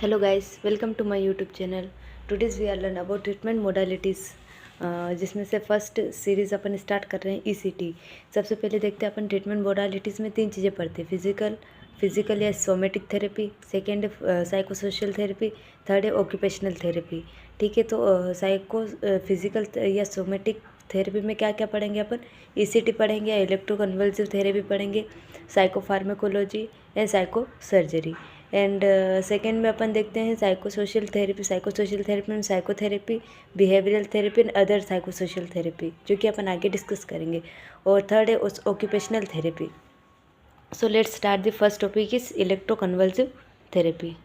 Hello guys, welcome to my YouTube channel. Today's we are learn about treatment modalities, जिसमें से first series अपन start कर रहे हैं ECT। सबसे पहले देखते हैं अपन ट्रीटमेंट मोडालिटीज़ में तीन चीज़ें पढ़ते हैं, फिजिकल या somatic therapy, second psychosocial therapy, third है ऑक्यूपेशनल थेरेपी। ठीक है, तो फिजिकल या सोमेटिक थेरेपी में क्या क्या पढ़ेंगे अपन? ECT पढ़ेंगे, इलेक्ट्रोकन्वल्सिव थेरेपी पढ़ेंगे, psychopharmacology and psycho surgery. And second में अपन देखते हैं साइकोसोशल थेरेपी में psychotherapy, behavioural therapy and other psychosocial therapy, जो कि अपन आगे डिस्कस करेंगे। और थर्ड है occupational therapy. So let's start the first topic is electroconvulsive therapy.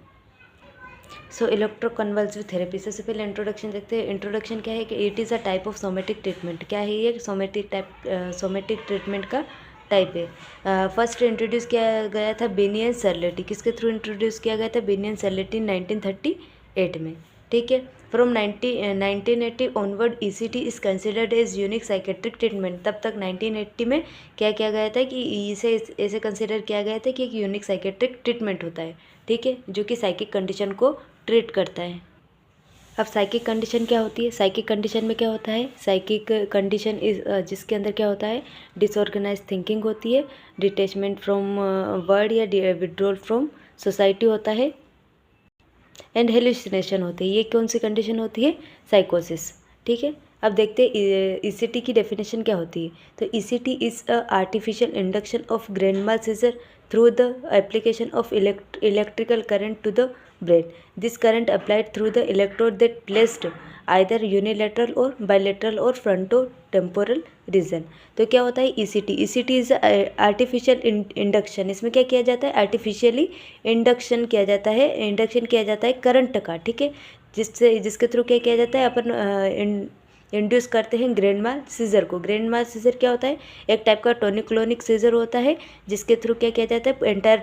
So electroconvulsive therapy, सबसे पहले इंट्रोडक्शन देखते हैं। इंट्रोडक्शन क्या है कि it is a type of somatic treatment. क्या है ये? सोमेटिक ट्रीटमेंट का टाइप है। फर्स्ट इंट्रोड्यूस किया गया था बेनियन सर्लेटी। किसके थ्रू इंट्रोड्यूस किया गया था? बेनियन सर्लेटी 1938 में। ठीक है, from 1980 onward ECT is considered as unique psychiatric treatment. तब तक 1980 में क्या किया गया था कि इसे ऐसे कंसिडर किया गया था कि एक यूनिक साइकेट्रिक ट्रीटमेंट होता है। ठीक है, जो कि साइकिक कंडीशन को ट्रीट करता है। अब साइकिक कंडीशन क्या होती है? साइकिक कंडीशन में क्या होता है? साइकिक कंडीशन इज जिसके अंदर क्या होता है? डिसऑर्गेनाइज थिंकिंग होती है, डिटैचमेंट फ्रॉम वर्ड या विड्रॉल फ्रॉम सोसाइटी होता है, एंड हेलुसिनेशन होती है। ये कौन सी कंडीशन होती है? साइकोसिस। ठीक है, अब देखते हैं ECT की डेफिनेशन क्या होती है। तो ECT is a artificial induction of grand mal seizure through the application of electrical current to the brain. This current applied through the electrode that placed either unilateral or bilateral or frontotemporal region. तो क्या होता है ECT? ECT is artificial induction. इसमें क्या किया जाता है? Artificially induction किया जाता है, करंट का। ठीक है, जिसके थ्रू क्या किया जाता है? अपन इंड्यूस करते हैं ग्रैंड माल सीजर को। ग्रैंड माल सीजर क्या होता है? एक टाइप का टोनिक क्लोनिक सीजर होता है, जिसके थ्रू क्या किया जाता है? एंटायर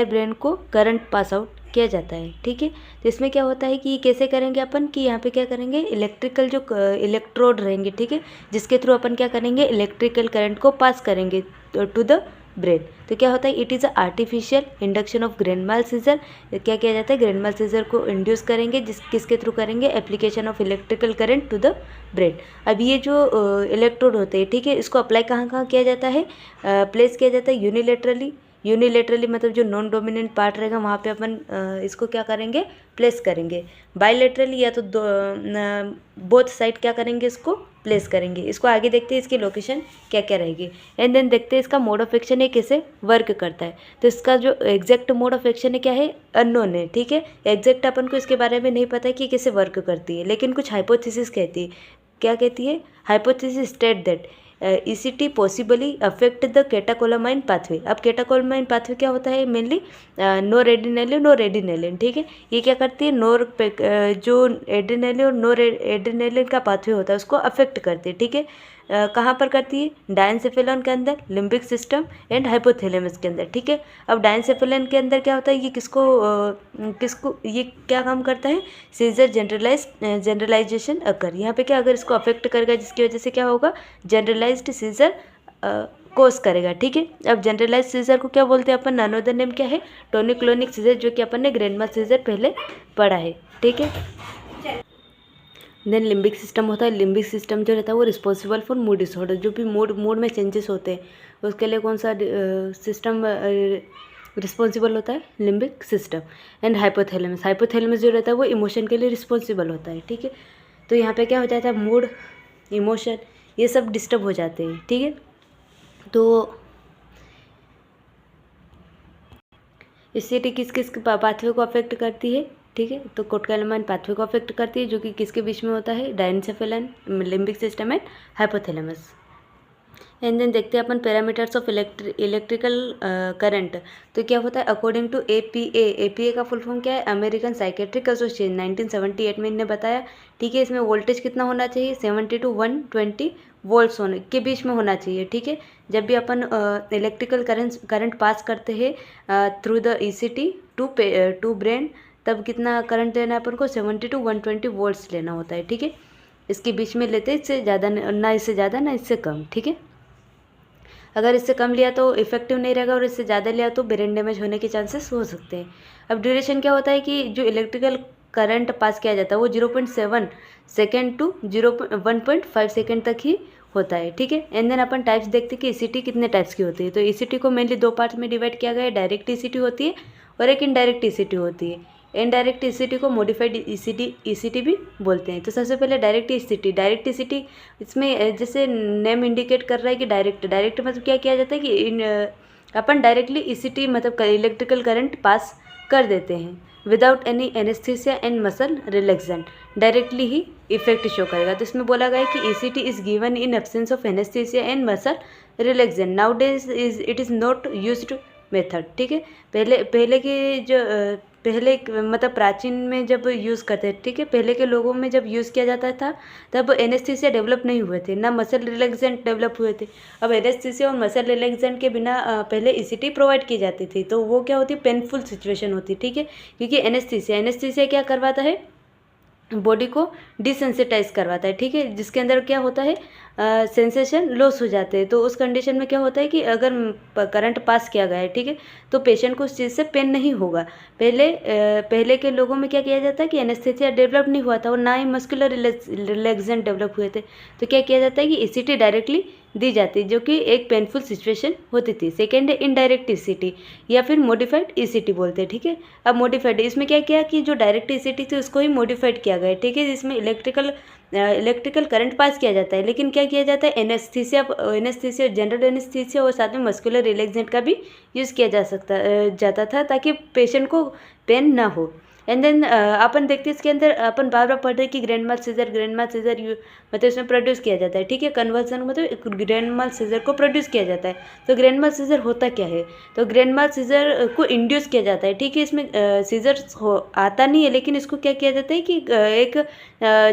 ब्रेन को करंट पास आउट किया जाता है। ठीक है, तो इसमें क्या होता है कि कैसे करेंगे अपन कि यहाँ पे क्या करेंगे? इलेक्ट्रिकल जो इलेक्ट्रोड रहेंगे, ठीक है, जिसके थ्रू अपन क्या करेंगे? इलेक्ट्रिकल करंट को पास करेंगे टू द ब्रेन। तो क्या होता है? It is a artificial induction of grand mal seizure. क्या किया जाता है? ग्रैंड माल सीजर को इंड्यूस करेंगे, किसके थ्रू करेंगे? Application of electrical current to the brain. अब ये जो इलेक्ट्रोड होते हैं, ठीक है, इसको अप्लाई कहाँ कहाँ किया जाता है? प्लेस किया जाता है यूनिलेटरली मतलब जो नॉन डोमिनेंट पार्ट रहेगा वहाँ पे अपन इसको क्या करेंगे? प्लेस करेंगे। बायलेटरली या तो बोथ साइड क्या करेंगे? इसको प्लेस करेंगे। इसको आगे देखते हैं इसकी लोकेशन क्या क्या रहेगी, एंड देन देखते हैं इसका मोड ऑफ एक्शन है, कैसे वर्क करता है। तो इसका जो एग्जैक्ट मोड ऑफ एक्शन है क्या है? अननोन है। ठीक है, एग्जैक्ट अपन को इसके बारे में नहीं पता है कि कैसे वर्क करती है, लेकिन कुछ हाइपोथेसिस कहती है। क्या कहती है? Hypothesis state that ECT possibly affect the catecholamine pathway. अब कैटाकोलामाइन पाथवे क्या होता है? मेनली नोरेडिनेलिन। ठीक है, ये क्या करती है? जो एड्रेनालिन और नोरेडिनेलिन का पाथवे होता है उसको अफेक्ट करती है। ठीक है, कहाँ पर करती है? डायनसेफेलॉन के अंदर, लिम्बिक सिस्टम एंड हाइपोथैलेमस के अंदर। ठीक है, अब डायनसेफेलॉन के अंदर क्या होता है? ये किसको ये क्या काम करता है? सीजर जनरलाइजेशन अकर। यहाँ पे क्या अगर इसको अफेक्ट करेगा, जिसकी वजह से क्या होगा? जनरलाइज्ड सीजर कोस करेगा। ठीक है, अब जनरलाइज सीजर को क्या बोलते हैं अपन? अनदर नेम क्या है? टोनिक क्लोनिक सीजर, जो कि अपन ने ग्रैंड माल सीजर पहले पढ़ा है। ठीक है, देन लिम्बिक सिस्टम होता है। लिम्बिक सिस्टम जो रहता है वो रिस्पॉन्सिबल फॉर मूड डिसऑर्डर। जो भी मूड में चेंजेस होते हैं उसके लिए कौन सा सिस्टम रिस्पॉन्सिबल होता है? Limbic system. एंड हाइपोथैलेमस जो रहता है वो इमोशन के लिए रिस्पॉन्सिबल होता है। ठीक है, तो यहाँ पे क्या हो जाता है? मूड, इमोशन, ये सब डिस्टर्ब हो जाते हैं। ठीक है, तो ECT किस किस पाथवे को अफेक्ट करती है? ठीक है, तो कोटकालामाइन पाथवे को अफेक्ट करती है, जो कि किसके बीच में होता है? Diencephalon, limbic system and hypothalamus. And then देखते हैं अपन पैरामीटर्स ऑफ इलेक्ट्रिकल करंट। तो क्या होता है? अकॉर्डिंग टू APA का फुल फॉर्म क्या है? अमेरिकन साइकेट्रिक एसोसिएशन 1978 में इन्हें बताया। ठीक है, इसमें वोल्टेज कितना होना चाहिए? 70 to 120 वोल्ट्स होने के बीच में होना चाहिए। ठीक है, जब भी अपन इलेक्ट्रिकल करंट पास करते हैं through the ECT to brain, तब कितना करंट लेना है अपन को? 70 to 120 वोल्ट्स लेना होता है। ठीक है, इसके बीच में लेते हैं, इससे ज़्यादा ना, इससे ज़्यादा ना इससे कम। ठीक है, अगर इससे कम लिया तो इफेक्टिव नहीं रहेगा और इससे ज़्यादा लिया तो ब्रेन डैमेज होने के चांसेस हो सकते हैं। अब ड्यूरेशन क्या होता है कि जो इलेक्ट्रिकल करंट पास किया जाता है वो 0.7 सेकेंड टू 1.5 सेकेंड तक ही होता है, ठीक है। एंड देन अपन टाइप्स देखते हैं कि ईसीटी कितने टाइप्स की होती है। तो ईसीटी को मेनली दो पार्ट्स में डिवाइड किया गया है, डायरेक्ट ईसीटी होती है और एक इनडायरेक्ट ईसीटी होती है। इनडायरेक्ट ईसीटी को मॉडिफाइड ईसीटी भी बोलते हैं। तो सबसे पहले डायरेक्ट ईसीटी इसमें जैसे नेम इंडिकेट कर रहा है कि डायरेक्ट मतलब क्या किया जाता है कि अपन डायरेक्टली ईसीटी मतलब इलेक्ट्रिकल करंट पास कर देते हैं without any anaesthesia and muscle relaxant, directly he effect show करेगा। तो इसमें बोला गया है कि ECT is given in absence of anaesthesia and muscle relaxant. Now days it is not used method, ठीक है। पहले के जो पहले मतलब प्राचीन में जब यूज़ करते थे, ठीक है, पहले के लोगों में जब यूज़ किया जाता था तब एनेस्थीसिया डेवलप नहीं हुए थे, ना मसल रिलैक्सेंट डेवलप हुए थे। अब एनेस्थीसिया और मसल रिलैक्सेंट के बिना पहले ईसीटी प्रोवाइड की जाती थी, तो वो क्या होती है, पेनफुल सिचुएशन होती, ठीक है। क्योंकि एनेस्थीसिया क्या करवाता है, बॉडी को डिसेंसिटाइज करवाता है, ठीक है, जिसके अंदर क्या होता है, सेंसेशन लॉस हो जाते हैं। तो उस कंडीशन में क्या होता है कि अगर करंट पास किया गया है, ठीक है, तो पेशेंट को उस चीज़ से पेन नहीं होगा। पहले के लोगों में क्या किया जाता है कि एनेस्थीसिया डेवलप नहीं हुआ था और ना ही मस्कुलर रिलैक्सेंट डेवलप हुए थे। तो क्या किया जाता है कि ईसीटी डायरेक्टली दी जाती, जो कि एक पेनफुल सिचुएशन होती थी। सेकेंड है इनडायरेक्ट ईसीटी या फिर मॉडिफाइड ईसीटी बोलते हैं, ठीक है। अब मॉडिफाइड इसमें क्या किया कि जो डायरेक्ट ईसीटी थी उसको ही मॉडिफाइड किया गया, ठीक है, जिसमें इलेक्ट्रिकल करंट पास किया जाता है, लेकिन क्या किया जाता है, एनेस्थीसिया जनरल एनेस्थीसिया और साथ में मस्कुलर रिलैक्सेंट का भी यूज़ किया जाता था ताकि पेशेंट को पेन ना हो। एंड देन अपन देखते हैं इसके अंदर अपन बार बार पढ़ रहे हैं कि ग्रैंड माल सीजर मतलब इसमें प्रोड्यूस किया जाता है, ठीक है। कन्वर्जन मतलब ग्रैंड माल सीजर को प्रोड्यूस किया जाता है। तो ग्रैंड माल सीजर होता क्या है, तो ग्रैंड माल सीजर को इंड्यूस किया जाता है, ठीक है। इसमें सीजर आता नहीं है, लेकिन इसको क्या किया जाता है कि एक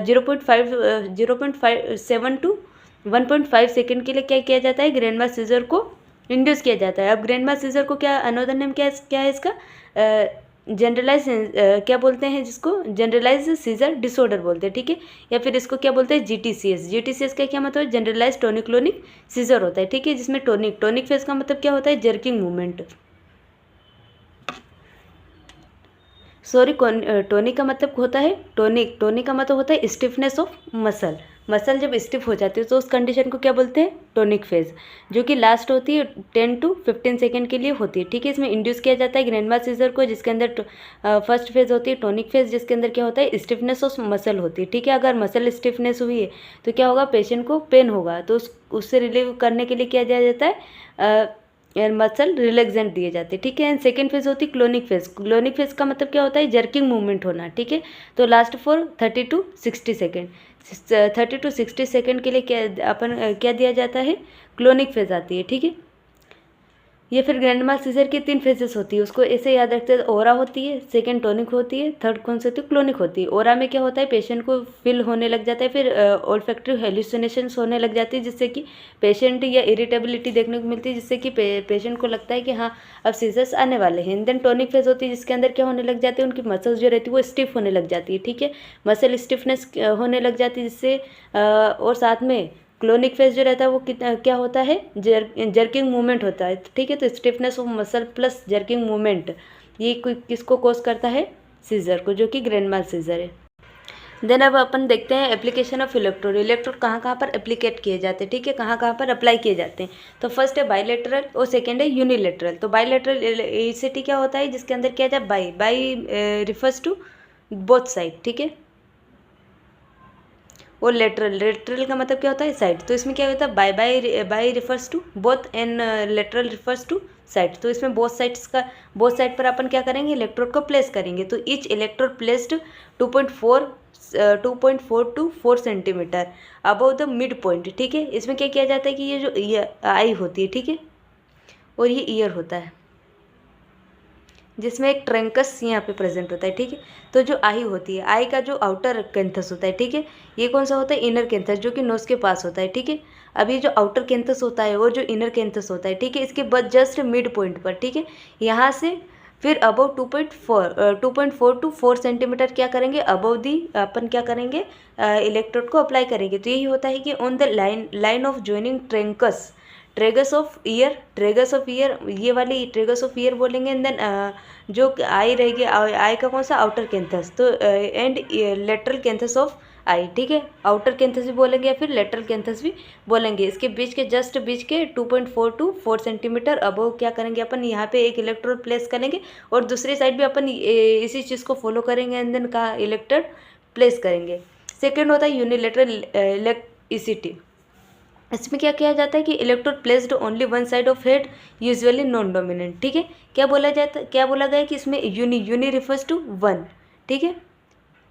0.7 टू 1.5 सेकेंड के लिए क्या किया जाता है, ग्रैंड माल सीजर को इंड्यूस किया जाता है। अब ग्रैंड माल सीजर को क्या अनदर नेम क्या है इसका, जनरलाइज क्या बोलते हैं जिसको, जनरलाइज सीजर डिसऑर्डर बोलते हैं, ठीक है। या फिर इसको क्या बोलते हैं, जीटीसीएस का क्या मतलब है, जनरलाइज टोनिक क्लोनिक सीजर होता है, ठीक है, जिसमें टोनिक फेज का मतलब क्या होता है, जर्किंग मूवमेंट। सॉरी, टोनिक का मतलब होता है, टोनिक का मतलब होता है स्टिफनेस ऑफ मसल जब स्टिफ हो जाती है तो उस कंडीशन को क्या बोलते हैं, टोनिक फेज, जो कि लास्ट होती है 10 टू 15 सेकेंड के लिए होती है, ठीक है। इसमें इंड्यूस किया जाता है ग्रैंड माल सीजर को, जिसके अंदर फर्स्ट फेज होती है टोनिक फेज, जिसके अंदर क्या होता है, स्टिफनेस ऑफ मसल होती है, ठीक है। अगर मसल स्टिफनेस हुई है तो क्या होगा, पेशेंट को पेन होगा, तो उससे रिलीव करने के लिए क्या दिया जाता है, मसल रिलैक्सेंट दिए जाते हैं, ठीक है। एंड सेकेंड फेज होती है क्लोनिक फेज का मतलब क्या होता है, जर्किंग मूवमेंट होना, ठीक है। तो last for 30 to 60 second, 30 to 60 second के लिए क्या दिया जाता है, क्लोनिक फेज आती है, ठीक है। ये फिर ग्रैंड माल सीजर की 3 फेजेस होती है, उसको ऐसे याद रखते हैं। ओरा होती है, सेकंड टोनिक होती है, थर्ड कौन सी होती है, क्लोनिक होती है। ओरा में क्या होता है, पेशेंट को फील होने लग जाता है, फिर ओल्फैक्टरी हेलुसिनेशंस होने लग जाती है, जिससे कि पेशेंट या इरिटेबिलिटी देखने को मिलती है, जिससे कि पेशेंट को लगता है कि हाँ अब सीजर्स आने वाले हैं। देन टोनिक फेज होती है, जिसके अंदर क्या होने लग जाती है, उनकी मसल्स जो रहती है वो स्टिफ होने लग जाती है, ठीक है, मसल स्टिफनेस होने लग जाती है, जिससे और साथ में क्लोनिक फेज जो रहता है वो क्या होता है, जर्किंग मूवमेंट होता है, ठीक है। तो stiffness of muscle plus jerking movement ये किसको कॉज करता है, सीजर को, जो कि ग्रैंड माल सीजर है। देन अब अपन देखते हैं एप्लीकेशन ऑफ इलेक्ट्रोड कहाँ पर एप्लीकेट किए जाते हैं, ठीक है, कहाँ पर अप्लाई किए जाते हैं। तो फर्स्ट है बाइलेटरल और सेकेंड है यूनिलेटरल। तो बाइलेटरल ईसीटी क्या होता है, जिसके अंदर क्या जाए, bi refers to both side, ठीक है, और लेटरल का मतलब क्या होता है, साइड। तो इसमें क्या होता है, bi refers to both and lateral refers to side. तो इसमें बोथ साइड पर अपन क्या करेंगे, इलेक्ट्रोड को प्लेस करेंगे। तो each electrode placed 2.4 to 4 centimetre above the mid point, ठीक है। इसमें क्या किया जाता है कि ये जो आई होती है, ठीक है, और ये ईयर होता है, जिसमें एक ट्रंकस यहाँ पे प्रेजेंट होता है, ठीक है। तो जो आई होती है, आई का जो आउटर कैंथस होता है, ठीक है, ये कौन सा होता है, इनर कैंथस, जो कि नोज के पास होता है, ठीक है। अभी जो आउटर कैंथस होता है और जो इनर कैंथस होता है, ठीक है, इसके बाद जस्ट मिड पॉइंट पर, ठीक है, यहाँ से फिर अबव 2.4 टू 4 सेंटीमीटर क्या करेंगे, अबव दी अपन क्या करेंगे, इलेक्ट्रोड को अप्लाई करेंगे। तो यही होता है कि on the line of joining tragus of year, ये वाली ट्रेगस ऑफ ईयर बोलेंगे। एंड देन जो आई रहेगी, आई का कौन सा, आउटर कैंथस, तो एंड लेटरल कैंथस ऑफ आई, ठीक है, आउटर कैंथस भी बोलेंगे या फिर लेटरल कैंथस भी बोलेंगे। इसके बीच के जस्ट बीच के 2.4 to 4 सेंटीमीटर अबव क्या करेंगे अपन, यहाँ पे एक इलेक्ट्रोड प्लेस करेंगे और दूसरी साइड भी अपन इसी चीज़ को फॉलो करेंगे एंड देन का इलेक्ट्रोड प्लेस करेंगे। सेकेंड होता है यूनिलेटरल ECT। इसमें क्या किया जाता है कि electrode placed only one side of head, usually non dominant, ठीक है। क्या बोला गया है कि इसमें यूनी रिफर्स टू वन, ठीक है,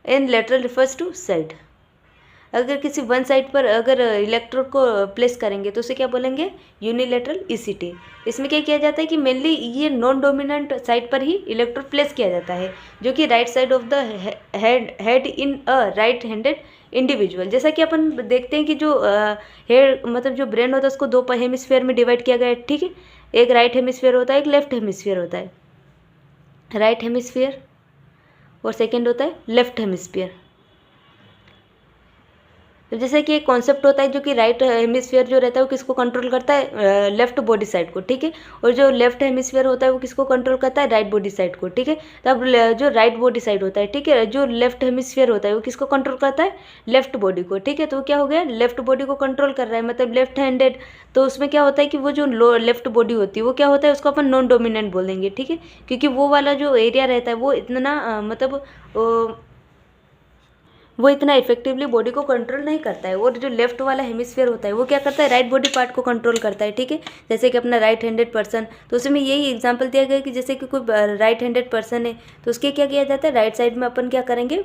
and lateral refers to side. अगर किसी वन साइड पर अगर इलेक्ट्रोड को प्लेस करेंगे तो उसे क्या बोलेंगे, यूनिलेटरल ECT। इसमें क्या किया जाता है कि मेनली ये नॉन डोमिनेंट साइड पर ही इलेक्ट्रोड प्लेस किया जाता है, जो कि right side of the head in a right handed individual. जैसा कि अपन देखते हैं कि जो हेड मतलब जो ब्रेन होता है उसको दो हेमिस्फीयर में डिवाइड किया गया है, ठीक है। एक राइट हेमिस्फीयर होता है, एक लेफ्ट हेमिस्फीयर होता है, राइट हेमिस्फीयर और सेकेंड होता है लेफ्ट हेमिस्फीयर। तो जैसे कि एक कॉन्सेप्ट होता है जो कि राइट हेमिस्फीयर जो रहता है वो किसको कंट्रोल करता है, लेफ्ट बॉडी साइड को, ठीक है, और जो लेफ्ट हेमिस्फीयर होता है वो किसको कंट्रोल करता है, राइट बॉडी साइड को, ठीक है। तब जो राइट बॉडी साइड होता है, ठीक है, जो लेफ्ट हेमिस्फीयर होता है वो किसको कंट्रोल करता है, लेफ्ट बॉडी को, ठीक है। तो क्या हो गया, लेफ्ट बॉडी को कंट्रोल कर रहा है, मतलब लेफ्ट हैंडेड। तो उसमें क्या होता है कि वो जो लेफ्ट बॉडी होती है वो क्या होता है, उसको अपन नॉन डोमिनेंट बोल देंगे, ठीक है, क्योंकि वो वाला जो एरिया रहता है वो इतना मतलब वो इतना इफेक्टिवली बॉडी को कंट्रोल नहीं करता है। और जो लेफ्ट वाला हेमिस्फीयर होता है वो क्या करता है, राइट बॉडी पार्ट को कंट्रोल करता है, ठीक है। जैसे कि अपना राइट हैंडेड पर्सन, तो उसमें यही एग्जांपल दिया गया कि जैसे कि कोई राइट हैंडेड पर्सन है तो उसके क्या किया जाता है, राइट साइड में अपन क्या करेंगे,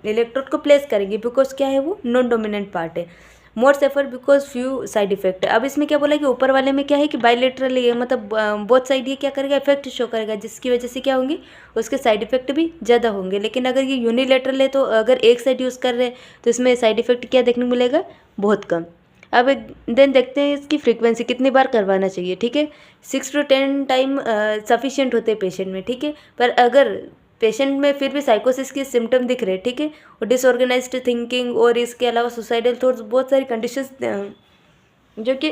इलेक्ट्रोड को प्लेस करेंगे, बिकॉज क्या है वो नॉन डोमिनेंट पार्ट है। More safer because few side effect. अब इसमें क्या बोला कि ऊपर वाले में क्या है कि बायलेटरल है, मतलब बोथ साइड ये क्या करेगा, इफेक्ट शो करेगा, जिसकी वजह से क्या होंगे, उसके साइड इफेक्ट भी ज़्यादा होंगे। लेकिन अगर ये यूनिलेटरल है तो अगर एक साइड यूज़ कर रहे हैं तो इसमें साइड इफेक्ट क्या देखने को मिलेगा, बहुत कम। अब देन देखते हैं इसकी फ्रीक्वेंसी कितनी बार करवाना चाहिए, ठीक है। 6 to 10 टाइम सफिशिएंट होते हैं पेशेंट में, ठीक है। पर अगर पेशेंट में फिर भी साइकोसिस के सिम्टम दिख रहे हैं, ठीक है, और डिसऑर्गेनाइज्ड थिंकिंग और इसके अलावा सुसाइडल थॉट्स, बहुत सारी कंडीशंस जो कि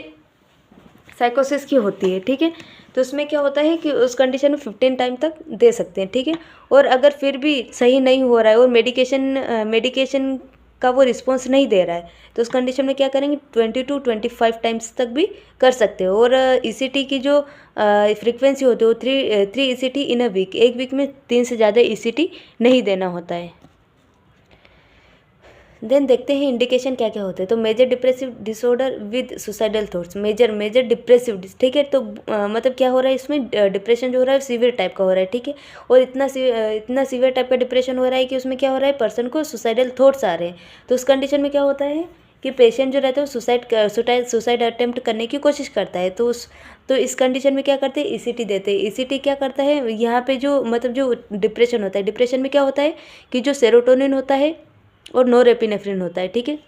साइकोसिस की होती है, ठीक है। तो उसमें क्या होता है कि उस कंडीशन में 15 टाइम तक दे सकते हैं, ठीक है। और अगर फिर भी सही नहीं हो रहा है और मेडिकेशन का वो रिस्पॉन्स नहीं दे रहा है तो उस कंडीशन में क्या करेंगे, 20 to 25 टाइम्स तक भी कर सकते हो। और ECT की जो फ्रीक्वेंसी होती है वो 3 ECT इन अ वीक, एक वीक में 3 से ज़्यादा ECT नहीं देना होता है। देन देखते हैं इंडिकेशन क्या क्या होते हैं। तो major depressive disorder with suicidal thoughts, major depressive, ठीक है। तो मतलब क्या हो रहा है इसमें, डिप्रेशन जो हो रहा है सीवियर टाइप का हो रहा है, ठीक है। और इतना सीवियर टाइप का डिप्रेशन हो रहा है कि उसमें क्या हो रहा है, पर्सन को सुसाइडल थॉट्स आ रहे हैं। तो उस कंडीशन में क्या होता है कि पेशेंट जो रहता है वो सुसाइड अटेम्प्ट करने की कोशिश करता है। तो इस कंडीशन में क्या करते हैं, ECT देते हैं। ECT क्या करता है, यहाँ पे जो मतलब जो डिप्रेशन होता है, डिप्रेशन में क्या होता है कि जो सेरोटोनिन होता है और नोरेपिनेफ्रिन होता है, ठीक है।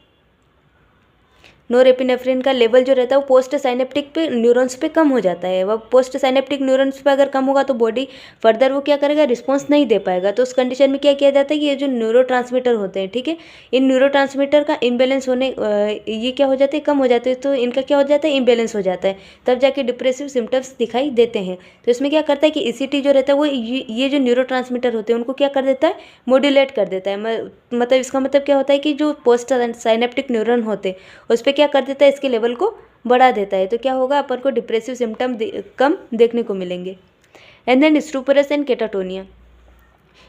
नोरेपिनेफ्रिन का लेवल जो रहता है वो पोस्ट साइनेप्टिक पे न्यूरॉन्स पे कम हो जाता है। वह पोस्ट साइनेप्टिक न्यूरॉन्स पे अगर कम होगा तो बॉडी फर्दर वो क्या करेगा, रिस्पॉन्स नहीं दे पाएगा। तो उस कंडीशन में क्या किया जाता है कि ये जो न्यूरोट्रांसमीटर होते हैं, ठीक है, इन न्यूरोट्रांसमीटर का इम्बेलेंस होने ये क्या हो जाते हैं, कम हो जाते हैं। तो इनका क्या हो जाता है, इम्बेलेंस हो जाता है, तब जाके डिप्रेसिव सिम्टम्स दिखाई देते हैं। तो इसमें क्या करता है कि ECT जो रहता है वो ये जो न्यूरोट्रांसमीटर होते हैं उनको क्या कर देता है, मॉड्यूलेट कर देता है। मतलब इसका मतलब क्या होता है कि जो पोस्ट साइनेप्टिक न्यूरॉन होते हैं उस पर क्या कर देता है, इसके लेवल को बढ़ा देता है। तो क्या होगा, अपन को डिप्रेसिव सिम्टम कम देखने को मिलेंगे। And then stuporous and catatonia.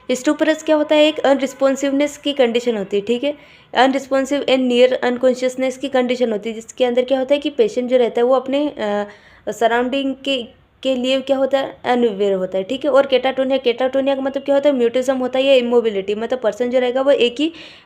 Stuporous क्या होता है, एक अनरिस्पॉन्सिवनेस की कंडीशन होती है, ठीक है। अनरिस्पॉन्सिव एंड नियर अनकॉन्शियसनेस की कंडीशन होती है, जिसके अंदर क्या होता है कि पेशेंट जो रहता है वो अपने सराउंडिंग के लिए क्या होता है, अनअवेयर होता है, ठीक है। और केटाटोनिया का मतलब क्या होता है, म्यूटिज्म होता है या इमोबिलिटी, मतलब पर्सन जो रहेगा वो एक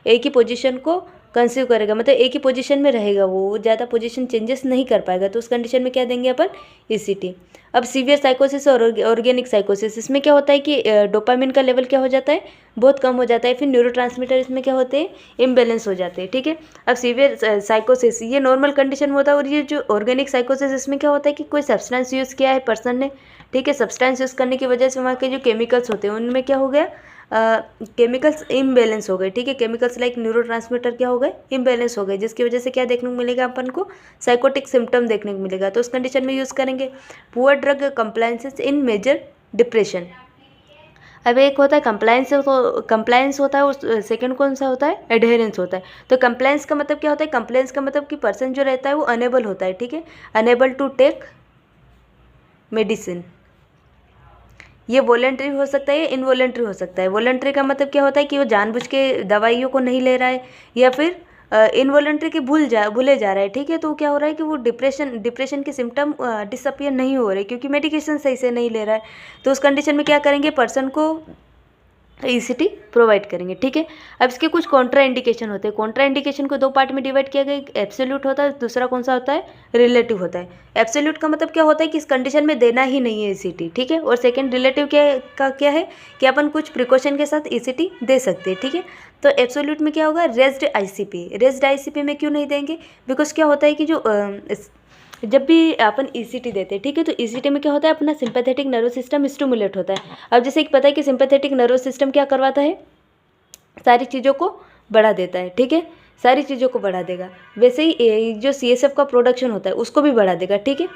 ही पोजीशन को कंसीव करेगा, मतलब एक ही पोजीशन में रहेगा, वो ज़्यादा पोजीशन चेंजेस नहीं कर पाएगा। तो उस कंडीशन में क्या देंगे अपन, ECT। अब सीवियर साइकोसिस और ऑर्गेनिक साइकोसिस, इसमें क्या होता है कि डोपामिन का लेवल क्या हो जाता है, बहुत कम हो जाता है। फिर न्यूरोट्रांसमीटर इसमें क्या होते हैं, इम्बेलेंस हो जाते हैं, ठीक है। अब सीवियर साइकोसिस ये नॉर्मल कंडीशन में होता है। और ये जो ऑर्गेनिक साइकोसिस इसमें क्या होता है कि कोई सब्सटेंस यूज़ किया है पर्सन ने, ठीक है, सब्सटेंस यूज़ करने की वजह से वहाँ के जो केमिकल्स होते हैं उनमें क्या हो गया, केमिकल्स इम्बैलेंस हो गए, ठीक है, केमिकल्स लाइक न्यूरोट्रांसमीटर क्या हो गए, इम्बैलेंस हो गए, जिसकी वजह से क्या देखने को मिलेगा अपन को, साइकोटिक सिम्टम देखने को मिलेगा। तो उस कंडीशन में यूज़ करेंगे। पुअर ड्रग कंप्लायंसेस इन मेजर डिप्रेशन। अब एक होता है कंप्लायंस, तो कंप्लायंस होता है, उस सेकंड कौन सा होता है, एडहेरेंस होता है। तो कंप्लायंस का मतलब क्या होता है, कंप्लायंस का मतलब कि पर्सन जो रहता है वो अनेबल होता है, ठीक है, अनेबल टू टेक मेडिसिन। ये वॉलेंट्री हो सकता है या इनवॉलेंट्री हो सकता है। वॉलेंट्री का मतलब क्या होता है कि वो जानबूझ के दवाइयों को नहीं ले रहा है, या फिर इनवॉलेंट्री की भूले जा रहा है, ठीक है। तो क्या हो रहा है कि वो डिप्रेशन के सिम्टम डिसअपियर नहीं हो रहे क्योंकि मेडिकेशन सही से नहीं ले रहा है। तो उस कंडीशन में क्या करेंगे, पर्सन को ईसीटी प्रोवाइड करेंगे, ठीक है। अब इसके कुछ कॉन्ट्रा इंडिकेशन होते हैं। कॉन्ट्रा इंडिकेशन को दो पार्ट में डिवाइड किया गया, एक एब्सोल्यूट होता है, दूसरा कौन सा होता है, रिलेटिव होता है। एब्सोल्यूट का मतलब क्या होता है कि इस कंडीशन में देना ही नहीं है ईसीटी, ठीक है। और सेकंड रिलेटिव क्या है कि अपन कुछ प्रिकॉशन के साथ ईसीटी दे सकते हैं, ठीक है। तो एब्सोल्यूट में क्या होगा, रेज्ड आईसीपी में क्यों नहीं देंगे, बिकॉज क्या होता है कि जो जब भी अपन ईसीटी देते हैं, ठीक है, तो ईसीटी में क्या होता है, अपना सिंपैथेटिक नर्वस सिस्टम स्टिमुलेट होता है। अब जैसे कि पता है कि सिंपैथेटिक नर्वस सिस्टम क्या करवाता है, सारी चीज़ों को बढ़ा देता है, ठीक है, सारी चीज़ों को बढ़ा देगा। वैसे ही जो सीएसएफ का प्रोडक्शन होता है उसको भी बढ़ा देगा, ठीक है।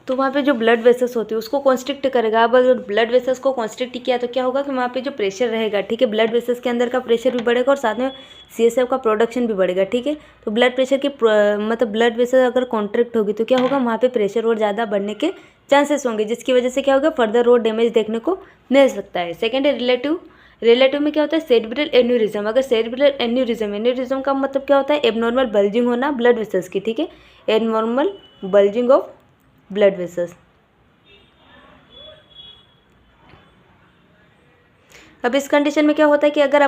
तो वहाँ पे जो ब्लड वेसल्स होती है उसको कॉन्स्ट्रिक्ट करेगा। अब अगर ब्लड वेसल्स को कॉन्स्ट्रिक्ट किया तो क्या होगा कि वहाँ पे जो प्रेशर रहेगा, ठीक है, ब्लड वेसल्स के अंदर का प्रेशर भी बढ़ेगा और साथ में सीएसएफ का प्रोडक्शन भी बढ़ेगा, ठीक है। तो ब्लड प्रेशर की मतलब ब्लड वेसल अगर कॉन्ट्रैक्ट होगी तो क्या होगा, वहाँ पे प्रेशर और ज़्यादा बढ़ने के चांसेस होंगे, जिसकी वजह से क्या होगा, फर्दर और डैमेज देखने को मिल सकता है। सेकेंड है रिलेटिव में क्या होता है, सेरिब्रल एन्यूरिज्म। अगर सेरिब्रल एन्यूरिज्म का मतलब क्या होता है, एबनॉर्मल बल्जिंग होना ब्लड वेसल्स की, ठीक है, abnormal bulging of blood vessels. अब इस कंडीशन में क्या होता है कि अगर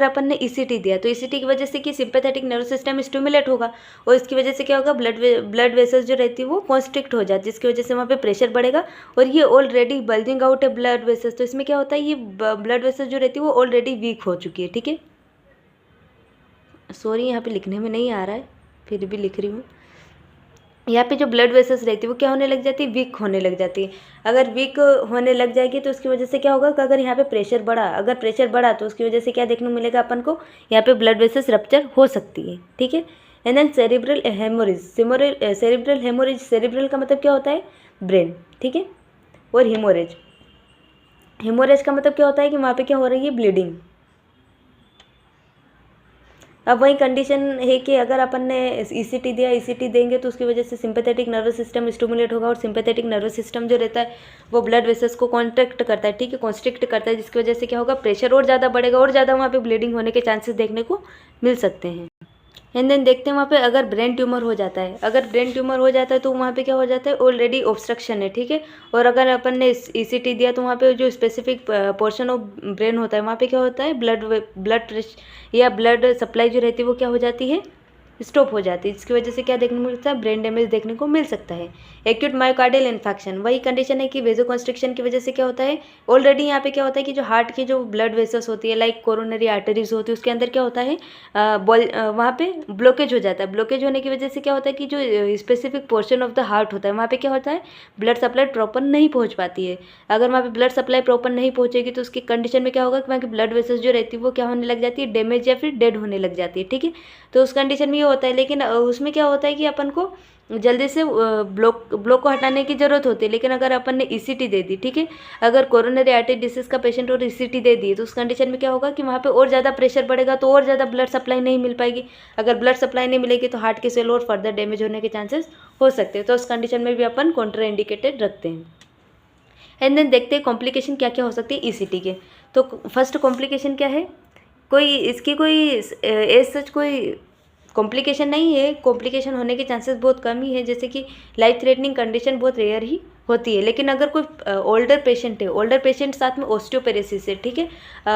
अपन ने ईसीटी दिया तो ईसीटी की वजह से कि सिंपैथेटिक नर्वस सिस्टम स्टिमुलेट होगा और इसकी वजह से क्या होगा, ब्लड वेसल्स जो रहती है वो कॉन्स्ट्रिक्ट हो जाती है, जिसकी वजह से वहाँ पे प्रेशर बढ़ेगा और ये ऑलरेडी बल्जिंग आउट है ब्लड वेसल्स। तो इसमें क्या होता है, ये ब्लड वेसल्स जो रहती है वो ऑलरेडी वीक हो चुकी है, ठीक है। सॉरी, यहाँ पे लिखने में नहीं आ रहा है, फिर भी लिख रही हूँ। यहाँ पे जो ब्लड वेसल्स रहती है वो क्या होने लग जाती है, वीक होने लग जाती है। अगर वीक होने लग जाएगी तो उसकी वजह से क्या होगा कि अगर यहाँ पे प्रेशर बढ़ा तो उसकी वजह से क्या देखने को मिलेगा अपन को, यहाँ पे ब्लड वेसल्स रप्चर हो सकती है, ठीक है। And then cerebral haemorrhage, cerebral का मतलब क्या होता है, ब्रेन, ठीक है। और हेमोरेज का मतलब क्या होता है कि वहाँ पे क्या हो रही है, ब्लीडिंग। अब वही कंडीशन है कि अगर अपन ने ईसीटी दिया, ईसीटी देंगे तो उसकी वजह से सिंपैथेटिक नर्वस सिस्टम स्टिमुलेट होगा और सिंपैथेटिक नर्वस सिस्टम जो रहता है वो ब्लड वेसल्स को कॉन्ट्रैक्ट करता है, ठीक है, कॉन्स्ट्रिक्ट करता है, जिसकी वजह से क्या होगा, प्रेशर और ज़्यादा बढ़ेगा और ज़्यादा वहाँ पे ब्लीडिंग होने के चांसेस देखने को मिल सकते हैं। एंड देन देखते हैं वहाँ पे अगर ब्रेन ट्यूमर हो जाता है, तो वहाँ पे क्या हो जाता है, ऑलरेडी ऑब्स्ट्रक्शन है, ठीक है। और अगर अपन ने ईसीटी दिया तो वहाँ पे जो स्पेसिफिक पोर्शन ऑफ ब्रेन होता है वहाँ पे क्या होता है, ब्लड प्रेशर या ब्लड सप्लाई जो रहती है वो क्या हो जाती है, स्टॉप हो जाती है, जिसकी वजह से क्या देखने को मिलता है, ब्रेन डैमेज देखने को मिल सकता है। एक्यूट मायोकार्डियल इन्फेक्शन वही कंडीशन है कि वेजोकंस्ट्रिक्शन की वजह से क्या होता है, ऑलरेडी यहाँ पे क्या होता है कि जो हार्ट की जो ब्लड वेसल्स होती है लाइक कोरोनरी आर्टरीज होती है उसके अंदर क्या होता है, वहाँ पे ब्लॉकेज हो जाता है। ब्लॉकेज होने की वजह से क्या होता है कि जो specific portion of the heart होता है वहाँ पे क्या होता है, ब्लड सप्लाई प्रॉपर नहीं पहुँच पाती है। अगर वहाँ पे ब्लड सप्लाई प्रॉपर नहीं पहुँचेगी तो उसकी कंडीशन में क्या होगा कि वहाँ की ब्लड वेसल्स जो रहती है वो क्या होने लग जाती है, डैमेज या फिर डेड होने लग जाती है, ठीक है। तो उस कंडीशन में ये होता है, लेकिन उसमें क्या होता है कि अपन को जल्दी से ब्लॉक को हटाने की ज़रूरत होती है। लेकिन अगर अपन ने ईसीटी दे दी, ठीक है, अगर कोरोनरी आर्टरी डिसीज का पेशेंट और ईसीटी दे दी तो उस कंडीशन में क्या होगा कि वहाँ पे और ज़्यादा प्रेशर बढ़ेगा तो और ज़्यादा ब्लड सप्लाई नहीं मिल पाएगी। अगर ब्लड सप्लाई नहीं मिलेगी तो हार्ट के सेल और फर्दर डैमेज होने के चांसेस हो सकते हैं। तो उस कंडीशन में भी अपन कॉन्ट्रा इंडिकेटेड रखते हैं। एंड देन देखते हैं कॉम्प्लिकेशन क्या क्या हो सकती है ईसीटी के। तो फर्स्ट कॉम्प्लिकेशन क्या है, कोई एज सच कोई कॉम्प्लिकेशन नहीं है, कॉम्प्लिकेशन होने के चांसेस बहुत कम ही है, जैसे कि लाइफ थ्रेटनिंग कंडीशन बहुत रेयर ही होती है। लेकिन अगर कोई ओल्डर पेशेंट साथ में ऑस्टियोपोरोसिस है, ठीक है,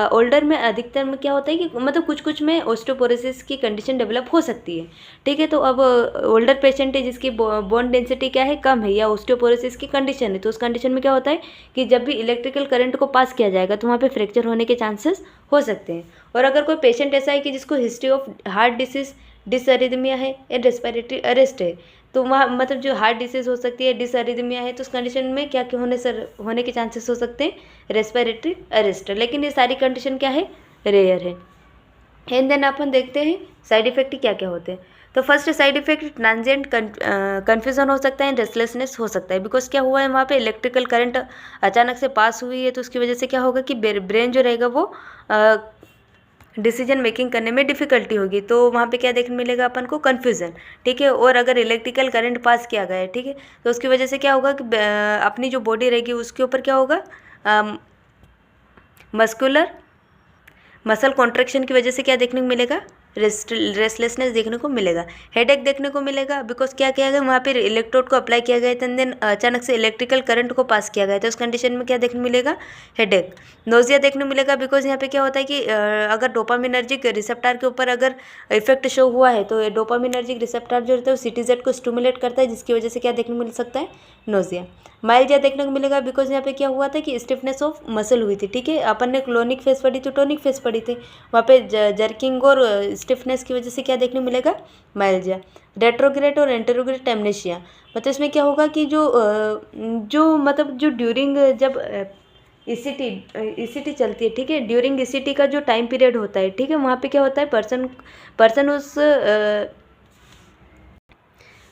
ओल्डर में अधिकतर में क्या होता है कि मतलब कुछ में ऑस्टियोपोरोसिस की कंडीशन डेवलप हो सकती है, ठीक है। तो अब ओल्डर पेशेंट है जिसकी बोन डेंसिटी क्या है, कम है, या ऑस्टियोपोरोसिस की कंडीशन है, तो उस कंडीशन में क्या होता है कि जब भी इलेक्ट्रिकल करंट को पास किया जाएगा तो वहाँ पे फ्रैक्चर होने के चांसेस हो सकते हैं। और अगर कोई पेशेंट ऐसा है कि जिसको हिस्ट्री ऑफ हार्ट डिसीज, डिसअरिथमिया है या रेस्पिरेटरी अरेस्ट है, तो वहाँ मतलब जो हार्ट डिसीज़ हो सकती है, डिसअरिथमिया है, तो उस कंडीशन में क्या क्या होने के चांसेस हो सकते हैं, रेस्पिरेटरी अरेस्ट। लेकिन ये सारी कंडीशन क्या है, रेयर है। एंड देन अपन देखते हैं साइड इफेक्ट क्या क्या होते हैं। तो first side effect transient confusion हो सकता है, रेस्टलेसनेस हो सकता है। बिकॉज क्या हुआ है, वहाँ पे इलेक्ट्रिकल करंट अचानक से पास हुई है, तो उसकी वजह से क्या होगा कि ब्रेन जो रहेगा वो डिसीजन मेकिंग करने में डिफ़िकल्टी होगी। तो वहाँ पे क्या देखने मिलेगा अपन को, कन्फ्यूज़न, ठीक है। और अगर इलेक्ट्रिकल करंट पास किया गया है, ठीक है, तो उसकी वजह से क्या होगा कि अपनी जो बॉडी रहेगी उसके ऊपर क्या होगा, मसल कॉन्ट्रैक्शन की वजह से क्या देखने को मिलेगा, रेस्टलेसनेस देखने को मिलेगा, हेडेक देखने को मिलेगा। बिकॉज क्या किया गया, वहाँ पे इलेक्ट्रोड को अप्लाई किया गया था, देन अचानक से इलेक्ट्रिकल करंट को पास किया गया, तो उस कंडीशन में क्या देखने मिलेगा, हेडेक। नोजिया देखने मिलेगा, बिकॉज यहाँ पे क्या होता है कि अगर डोपामिनर्जिक रिसेप्टर के ऊपर अगर इफेक्ट शो हुआ है, तो डोपामिनर्जिक रिसेप्टर जो रहता है वो सिटीजेड को स्टिमुलेट करता है, जिसकी वजह से क्या देखने को मिल सकता है, नोजिया। माइल्जिया देखने को मिलेगा, बिकॉज यहाँ पे क्या हुआ था कि स्टिफनेस ऑफ मसल हुई थी, ठीक है। अपन ने क्लोनिक फेस पढ़ी थी, टोनिक फेस पढ़ी थी, वहाँ पे जर्किंग और स्टिफनेस की वजह से क्या देखने को मिलेगा, माइल्जिया। रेट्रोग्रेड और एंटेरोग्रेड एमनेशिया, मतलब इसमें क्या होगा कि जो मतलब जो ड्यूरिंग जब ईसीटी चलती है, ठीक है, ड्यूरिंग ईसीटी का जो टाइम पीरियड होता है, ठीक है, वहाँ पे क्या होता है,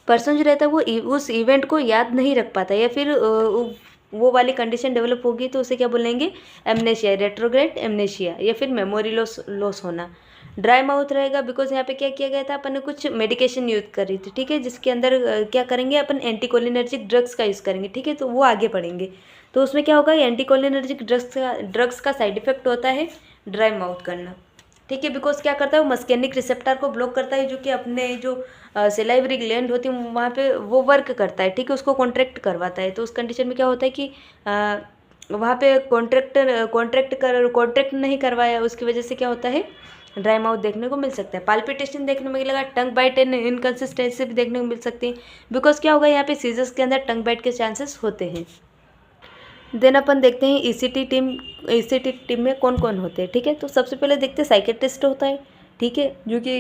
पर्सन जो रहता है वो उस इवेंट को याद नहीं रख पाता, या फिर वो वाली कंडीशन डेवलप होगी, तो उसे क्या बोलेंगे, एमनेशिया, रेट्रोग्रेड एमनेशिया, या फिर मेमोरी लॉस होना। ड्राई माउथ रहेगा, बिकॉज यहाँ पे क्या किया गया था, अपन ने कुछ मेडिकेशन यूज़ करी थी, ठीक है, जिसके अंदर क्या करेंगे, अपन एंटीकोलिनर्जिक ड्रग्स का यूज़ करेंगे, ठीक है, तो वो आगे पढ़ेंगे। तो उसमें क्या होगा, एंटीकोलिनर्जिक ड्रग्स का साइड इफेक्ट होता है ड्राई माउथ करना, ठीक है। बिकॉज क्या करता है, वो मस्केनिक रिसेप्टर को ब्लॉक करता है, जो कि अपने जो सेलाइवरी ग्लैंड होती है वहाँ पे वो वर्क करता है, ठीक है, उसको कॉन्ट्रैक्ट करवाता है। तो उस कंडीशन में क्या होता है कि वहाँ पे कॉन्ट्रैक्ट नहीं करवाया, उसकी वजह से क्या होता है, ड्राई माउथ देखने को मिल सकता है। पाल्पिटेशन देखने को मिलेगा, टंग बाइट एंड इनकन्सिस्टेंसी भी देखने को मिल सकती है, बिकॉज क्या होगा, यहाँ पे सीजर्स के अंदर टंग बाइट के चांसेस होते हैं। देन अपन देखते हैं ईसीटी टीम में कौन कौन होते हैं, ठीक है। तो सबसे पहले देखते हैं साइकेट्रिस्ट होता है, ठीक है, जो कि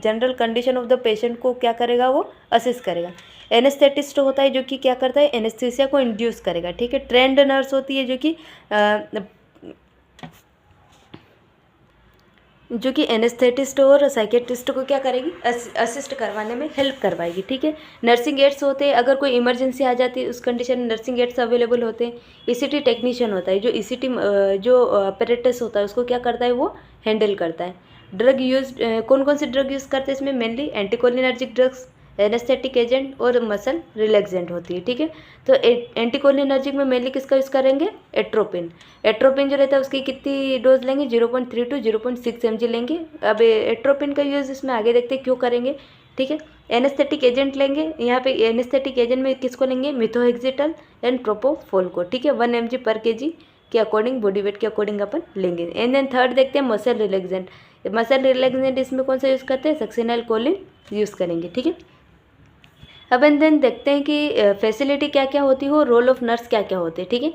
general condition of the patient को क्या करेगा, वो असिस्ट करेगा। एनेस्थेटिस्ट होता है, जो कि क्या करता है, एनेस्थीसिया को इंड्यूस करेगा, ठीक है। ट्रेंड नर्स होती है, जो कि एनेस्थेटिस्ट और साइकेट्रिस्ट को क्या करेगी, असिस्ट करवाने में हेल्प करवाएगी, ठीक है। नर्सिंग एड्स होते हैं, अगर कोई इमरजेंसी आ जाती है उस कंडीशन में नर्सिंग एड्स अवेलेबल होते हैं। ईसीटी टेक्नीशियन होता है, जो ईसीटी जो अपरेटस होता है उसको क्या करता है, वो हैंडल करता है। ड्रग यूज, कौन कौन से ड्रग यूज़ करते हैं इसमें, mainly anticholinergic drugs, anaesthetic agent और मसल रिलैक्सेंट होती है, ठीक है। तो एंटीकोलिनर्जिक में मेनली किसका यूज़ करेंगे, एट्रोपिन जो रहता है उसकी कितनी डोज लेंगे, 0.3 to 0.6 mg लेंगे। अब एट्रोपिन का यूज़ इसमें आगे देखते हैं क्यों करेंगे, ठीक है। एनेस्थेटिक एजेंट लेंगे, यहाँ पे एनेस्थेटिक एजेंट में किसको लेंगे, मिथोहेक्सिटल एंड प्रोपोफोल को, ठीक है, 1 mg पर kg के अकॉर्डिंग, बॉडी वेट के अकॉर्डिंग अपन लेंगे। एंड देन थर्ड देखते हैं मसल रिलैक्सेंट। इसमें कौन सा यूज़ करते हैं, सक्सिनाइल कोलिन यूज़ करेंगे, ठीक है। अब एंड देन देखते हैं कि फैसिलिटी क्या क्या होती हो, रोल ऑफ नर्स क्या क्या होते हैं, ठीक है।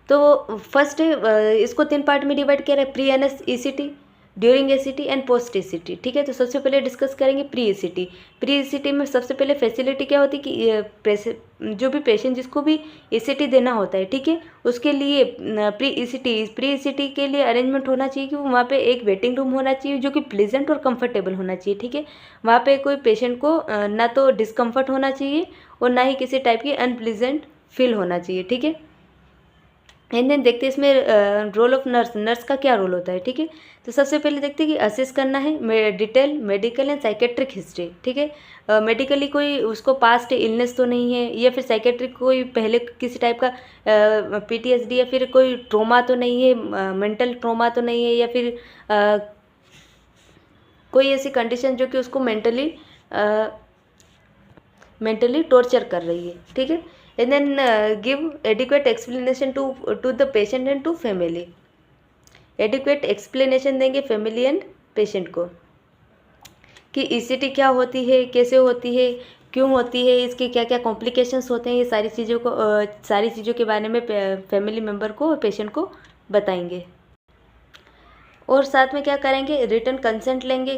तो फर्स्ट इसको 3 पार्ट में डिवाइड किया है, pre NS ECT, during ECT and post ECT, ठीक है। तो सबसे पहले डिस्कस करेंगे प्री ईसीटी में सबसे पहले फैसिलिटी क्या होती है कि जो भी पेशेंट जिसको भी ईसीटी देना होता है, ठीक है, उसके लिए प्री ईसीटी के लिए अरेंजमेंट होना चाहिए कि वहाँ पे एक वेटिंग रूम होना चाहिए जो कि प्लीजेंट और कंफर्टेबल होना चाहिए, ठीक है। वहाँ पे कोई पेशेंट को ना तो डिस्कम्फर्ट होना चाहिए और ना ही किसी टाइप की अनप्लीजेंट फील होना चाहिए, ठीक है। एंड देन देखते हैं इसमें रोल ऑफ नर्स का क्या रोल होता है, ठीक है। तो सबसे पहले देखते हैं कि असेस करना है detail medical and psychiatric history, ठीक है। मेडिकली कोई उसको पास्ट इलनेस तो नहीं है, या फिर साइकेट्रिक कोई पहले किसी टाइप का पीटीएसडी या फिर कोई ट्रॉमा तो नहीं है, मेंटल ट्रॉमा तो नहीं है, या फिर कोई ऐसी कंडीशन जो कि उसको मेंटली टॉर्चर कर रही है, ठीक है। And then give adequate explanation to the patient and to family. Adequate explanation देंगे फैमिली एंड पेशेंट को कि ईसीटी क्या होती है, कैसे होती है, क्यों होती है, इसके क्या क्या कॉम्प्लिकेशंस होते हैं, ये सारी चीज़ों के बारे में फैमिली मेम्बर को और पेशेंट को बताएंगे। और साथ में क्या करेंगे, रिटर्न कंसेंट लेंगे।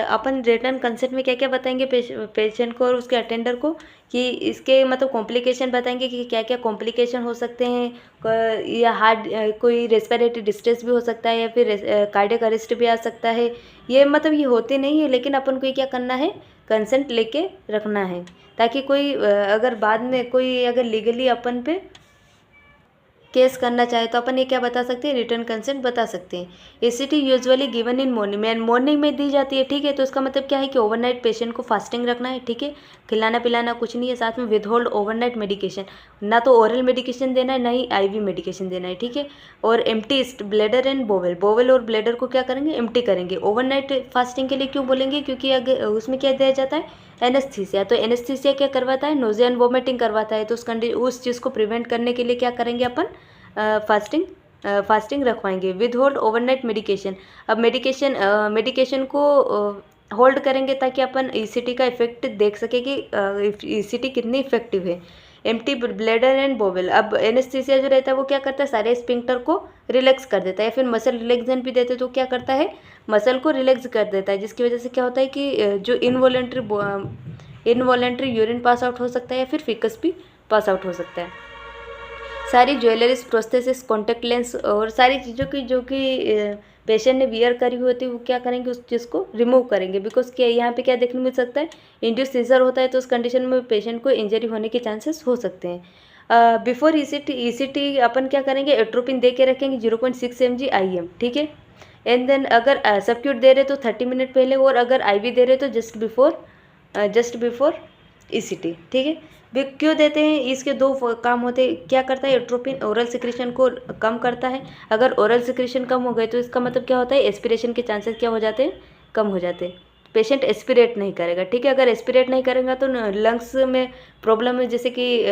अपन रिटर्न कंसेंट में क्या क्या बताएंगे पेशेंट को और उसके अटेंडर को, कि इसके मतलब कॉम्प्लिकेशन बताएंगे कि क्या क्या कॉम्प्लिकेशन हो सकते हैं, या हार्ट कोई रेस्पिरेटरी डिस्ट्रेस भी हो सकता है, या फिर कार्डियक अरेस्ट भी आ सकता है। ये मतलब ये होते नहीं है, लेकिन अपन को ये क्या करना है, कंसेंट लेके रखना है, ताकि कोई अगर बाद में कोई अगर लीगली अपन पे केस करना चाहे तो अपन ये क्या बता सकते हैं, रिटर्न कंसेंट बता सकते हैं। ACT usually given in morning में दी जाती है, ठीक है। तो इसका मतलब क्या है कि ओवरनाइट पेशेंट को फास्टिंग रखना है, ठीक है। खिलाना पिलाना कुछ नहीं है, साथ में विदहोल्ड ओवरनाइट मेडिकेशन, ना तो ओरल मेडिकेशन देना है ना ही आईवी मेडिकेशन देना है, ठीक है। और एम्प्टी ब्लेडर एंड बोवेल और ब्लेडर को क्या करेंगे, एम्प्टी करेंगे। ओवरनाइट फास्टिंग के लिए क्यों बोलेंगे, क्योंकि अगर उसमें क्या दिया जाता है, एनेस्थीसिया। तो एनेस्थीसिया क्या करवाता है, नोजिया एंड वोमिटिंग करवाता है। तो उस चीज़ को प्रिवेंट करने के लिए क्या करेंगे अपन, फास्टिंग रखवाएंगे। विद होल्ड ओवरनाइट मेडिकेशन, अब मेडिकेशन को होल्ड करेंगे ताकि अपन ईसीटी का इफेक्ट देख सके कि ईसीटी कितनी इफेक्टिव है। एम्प्टी ब्लैडर एंड बोवेल, अब एनेस्थीसिया जो रहता है वो क्या करता है, सारे स्पिंक्टर को रिलैक्स कर देता है, या फिर मसल रिलैक्सेंट भी देते हैं तो क्या करता है, मसल को रिलैक्स कर देता है, जिसकी वजह से क्या होता है कि जो इनवॉलेंट्री यूरिन पास आउट हो सकता है, या फिर फिकस भी पास आउट हो सकता है। सारी ज्वेलरीज, प्रोस्थेसिस, कॉन्टैक्ट लेंस और सारी चीज़ों की जो कि पेशेंट ने वियर करी हुई होती है वो क्या करेंगे, उस चीज़ को रिमूव करेंगे। बिकॉज क्या यहाँ पे क्या देखने मिल सकता है, इंड्यूस सीजर होता है, तो उस कंडीशन में पेशेंट को इंजरी होने के चांसेस हो सकते हैं। बिफोर ईसीटी अपन क्या करेंगे, एट्रोपिन दे के रखेंगे 0.6 mg IM, ठीक है। एंड देन अगर सबक्यूट दे रहे तो 30 मिनट पहले, और अगर आईवी दे रहे तो जस्ट बिफोर ईसीटी, ठीक है। वे क्यों देते हैं, इसके दो काम होते हैं। क्या करता है, एट्रोपिन ओरल सिक्रेशन को कम करता है। अगर ओरल सिक्रेशन कम हो गए तो इसका मतलब क्या होता है, एस्पिरेशन के चांसेस क्या हो जाते हैं, कम हो जाते हैं। पेशेंट एस्पिरेट नहीं करेगा, ठीक है। अगर एस्पिरेट नहीं करेगा तो लंग्स में प्रॉब्लम है, जैसे कि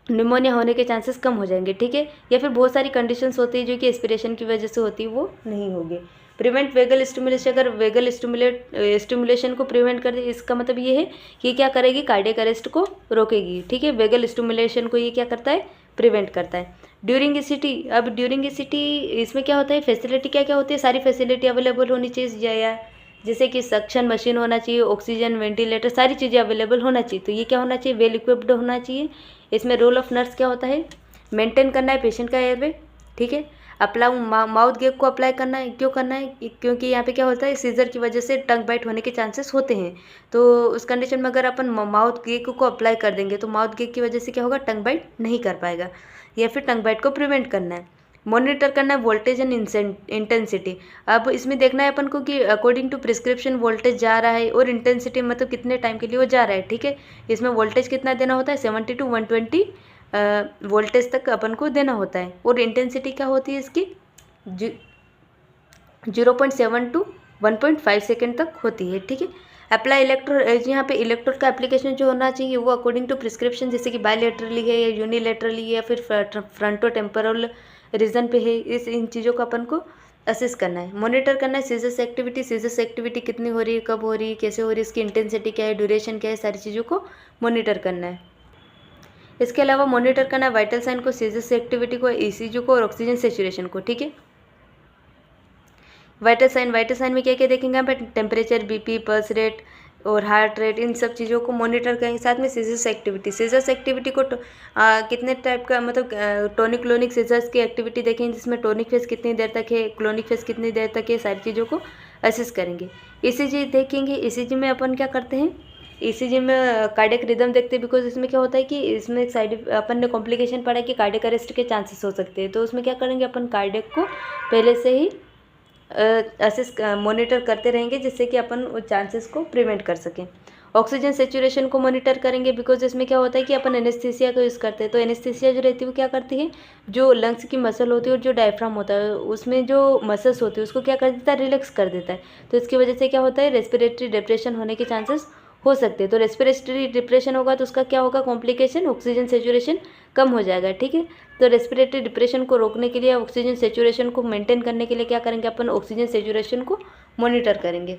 निमोनिया होने के चांसेस कम हो जाएंगे, ठीक है। या फिर बहुत सारी कंडीशंस होती है जो कि एस्पिरेशन की वजह से होती है, वो नहीं होगी। प्रिवेंट वेगल स्टिमुलेशन, अगर वेगल स्टिमुलेशन को प्रिवेंट कर दे, इसका मतलब ये है कि क्या करेगी, कार्डियक अरेस्ट को रोकेगी, ठीक है। वेगल स्टिमुलेशन को ये क्या करता है, प्रिवेंट करता है। ड्यूरिंग ईसीटी, अब ड्यूरिंग ईसीटी इसमें क्या होता है, फैसिलिटी क्या क्या होती है, सारी फैसिलिटी अवेलेबल होनी चाहिए, या जैसे कि सक्शन मशीन होना चाहिए, ऑक्सीजन, वेंटिलेटर, सारी चीज़ें अवेलेबल होना चाहिए। तो ये क्या होना चाहिए, वेल इक्विप्ड होना चाहिए। इसमें रोल ऑफ नर्स क्या होता है, मेंटेन करना है पेशेंट का एयरवे, ठीक है। अप्लाई माउथ गैग को अप्लाई करना है, क्यों करना है, क्योंकि यहाँ पे क्या होता है, सीजर की वजह से टंग बाइट होने के चांसेस होते हैं। तो उस कंडीशन में अगर अपन माउथ गैग को अप्लाई कर देंगे तो माउथ गैग की वजह से क्या होगा, टंग बाइट नहीं कर पाएगा, या फिर टंग बाइट को प्रिवेंट करना है। मॉनिटर करना है वोल्टेज एंड इंटेंसिटी, अब इसमें देखना है अपन को कि अकॉर्डिंग टू प्रिस्क्रिप्शन वोल्टेज जा रहा है, और इंटेंसिटी मतलब कितने टाइम के लिए वो जा रहा है, ठीक है। इसमें वोल्टेज कितना देना होता है, 70 to 120 वोल्टेज तक अपन को देना होता है। और इंटेंसिटी क्या होती है इसकी, 0.7 to 1.5 सेकेंड तक होती है, ठीक है। अप्लाई इलेक्ट्रोड, यहाँ पे इलेक्ट्रोड का एप्लीकेशन जो होना चाहिए वो अकॉर्डिंग टू प्रिस्क्रिप्शन, जैसे कि बायलैटरली है या यूनिलैटरली है, या फिर फ्रंटो टेम्पोरल रीजन पे है, इन चीज़ों को अपन को असिस्ट करना है। मॉनिटर करना है सीजस एक्टिविटी कितनी हो रही है, कब हो रही है, कैसे हो रही है, इसकी इंटेंसिटी क्या है, ड्यूरेशन क्या है, सारी चीज़ों को मॉनिटर करना है। इसके अलावा मॉनिटर करना है वाइटल साइन को, सीजस एक्टिविटी को, ईसीजी को और ऑक्सीजन सेचुरेशन को, ठीक है। वाइटल साइन में क्या क्या देखेंगे यहाँ पे, टेम्परेचर, बीपी, पल्स रेट और हार्ट रेट, इन सब चीज़ों को मॉनिटर करेंगे। साथ में सीजस एक्टिविटी को कितने टाइप का मतलब टोनिक क्लोनिक सीजर्स की एक्टिविटी देखेंगे, जिसमें टोनिक फेज कितनी देर तक है, क्लोनिक फेज कितनी देर तक है, सारी चीज़ों को असेस करेंगे। ईसीजी देखेंगे, ईसीजी में अपन क्या करते हैं, ईसीजी में कार्डियक रिदम देखते हैं। बिकॉज इसमें क्या होता है कि इसमें अपन ने कॉम्प्लिकेशन पढ़ा कि कार्डियक अरेस्ट के चांसेस हो सकते हैं, तो उसमें क्या करेंगे, अपन कार्डियक को पहले से ही असेस मॉनिटर करते रहेंगे, जिससे कि अपन चांसेस को प्रिवेंट कर सकें। ऑक्सीजन सेचुरेशन को मॉनिटर करेंगे, बिकॉज इसमें क्या होता है कि अपन एनेस्थीसिया का यूज़ करते हैं। तो एनेस्थीसिया जो रहती है वो क्या करती है, जो लंग्स की मसल होती है और जो डायफ्राम होता है उसमें जो मसल्स होती है उसको क्या कर देता है, रिलैक्स कर देता है। तो इसकी वजह से क्या होता है, रेस्पिरेटरी डिप्रेशन होने के चांसेस हो सकते हैं। तो रेस्पिरेटरी डिप्रेशन होगा तो उसका क्या होगा, कॉम्प्लिकेशन, ऑक्सीजन सेचुरेशन कम हो जाएगा, ठीक है। तो रेस्पिरेटरी डिप्रेशन को रोकने के लिए, ऑक्सीजन सेचुरेशन को मेंटेन करने के लिए क्या करेंगे, अपन ऑक्सीजन सेचुरेशन को मॉनिटर करेंगे।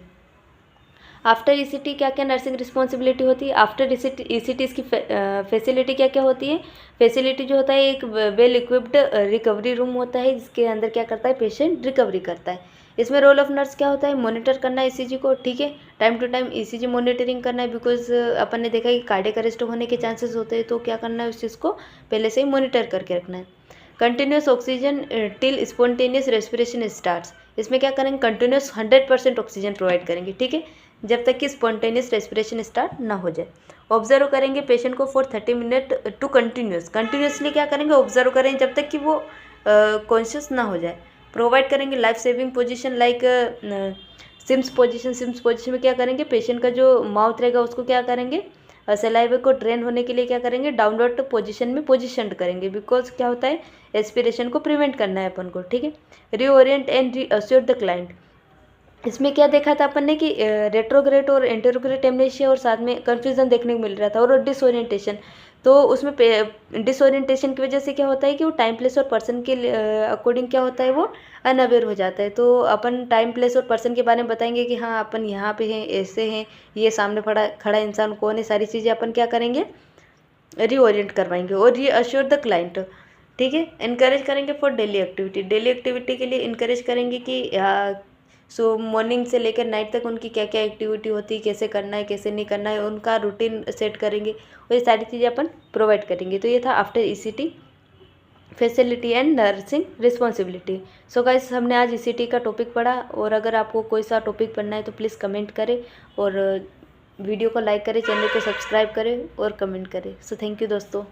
आफ्टर ईसीटी क्या क्या नर्सिंग रिस्पॉन्सिबिलिटी होती है। आफ्टर ईसीटी इसकी फैसिलिटी क्या क्या होती है। फैसिलिटी जो होता है एक वेल इक्विप्ड रिकवरी रूम होता है जिसके अंदर क्या करता है, पेशेंट रिकवरी करता है। इसमें रोल ऑफ नर्स क्या होता है, मॉनिटर करना है ईसीजी को, ठीक है, time to time ECG monitoring करना है, बिकॉज अपन ने देखा है कि कार्डियक अरेस्ट होने के चांसेस होते हैं, तो क्या करना है, उस चीज़ को पहले से ही मॉनिटर करके रखना है। Continuous oxygen till spontaneous respiration starts, इसमें क्या करेंगे, कंटिन्यूस 100% ऑक्सीजन प्रोवाइड करेंगे, ठीक है, जब तक कि स्पॉन्टेनियस रेस्पिरेशन स्टार्ट ना हो जाए। ऑब्जर्व करेंगे पेशेंट को फॉर 30 मिनट टू कंटिन्यूसली क्या करेंगे, ऑब्जर्व करेंगे जब तक कि वो कॉन्शियस ना हो जाए। प्रोवाइड करेंगे life saving position like Sims position में क्या करेंगे, पेशेंट का जो माउथ रहेगा उसको क्या करेंगे, सलाइवा को ड्रेन होने के लिए क्या करेंगे, डाउनवर्ड पोजीशन में पोजीशन करेंगे, बिकॉज क्या होता है, एस्पिरेशन को प्रिवेंट करना है अपन को, ठीक है। Reorient and reassure the client, इसमें क्या देखा था अपन ने कि रेट्रोग्रेड और एंटेरोग्रेड एमनेशिया और साथ में कन्फ्यूजन देखने को मिल रहा था और डिसओरिएंटेशन। तो उसमें डिसओरिएंटेशन की वजह से क्या होता है कि वो टाइम प्लेस और पर्सन के अकॉर्डिंग क्या होता है, वो अनअवेयर हो जाता है। तो अपन टाइम प्लेस और पर्सन के बारे में बताएंगे कि हाँ अपन यहाँ पे हैं, ऐसे हैं, ये सामने खड़ा इंसान कौन है, सारी चीज़ें अपन क्या करेंगे, रीओरिएंट करवाएंगे। और रीअश्योर द क्लाइंट, ठीक है, इनकरेज करेंगे फॉर डेली एक्टिविटी के लिए इनकरेज करेंगे कि सो मॉर्निंग से लेकर नाइट तक उनकी क्या क्या एक्टिविटी होती है, कैसे करना है कैसे नहीं करना है, उनका रूटीन सेट करेंगे और ये सारी चीज़ें अपन प्रोवाइड करेंगे। तो ये था after ECT facility and nursing responsibility. So guys, हमने आज ईसीटी का टॉपिक पढ़ा, और अगर आपको कोई सा टॉपिक पढ़ना है तो प्लीज़ कमेंट करें और वीडियो को लाइक करें, चैनल को सब्सक्राइब करें और कमेंट करें। सो थैंक यू दोस्तों।